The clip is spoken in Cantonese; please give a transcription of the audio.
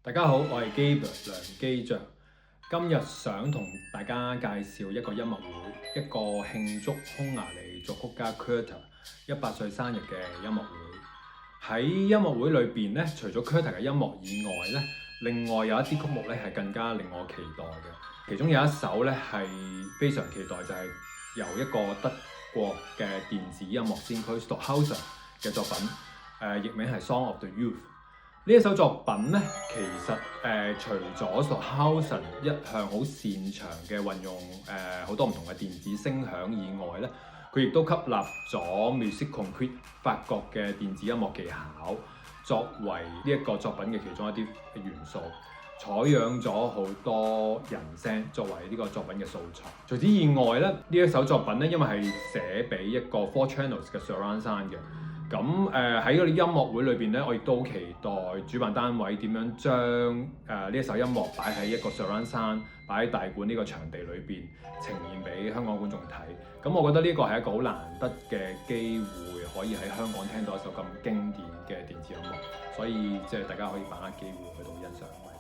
大家好，我係 Gabriel 梁基爵，今日想同大家介紹一個音樂會，一個慶祝匈牙利作曲家 Kürter 100歲生日嘅音樂會。喺音樂會裏邊咧，除咗 Kürter 嘅音樂以外咧，另外有一啲曲目咧係更加令我期待嘅。其中有一首咧係非常期待，就係由一個德國嘅電子音樂先驅 Stockhausen 嘅作品，譯名係 Song of the Youth。呢一首作品咧，其實除咗 Stockhausen 一向好擅長嘅運用好多唔同嘅電子聲響以外咧，佢亦都吸納咗 Musique Concrète 法國嘅電子音樂技巧，作為呢一個作品嘅其中一啲元素，採樣咗好多人聲作為呢個作品嘅素材。除此以外咧，呢一首作品咧，因為係寫俾一個 Four Channels 嘅 Surround Sound 嘅。咁喺嗰啲音樂會裏邊咧，我亦都好期待主辦單位點樣將呢一首音樂擺喺一個 surround sound，擺喺大館呢個場地裏邊呈現俾香港觀眾睇。咁我覺得呢個係一個好難得嘅機會，可以喺香港聽到一首咁經典嘅電子音樂，所以即係大家可以把握機會去到欣賞。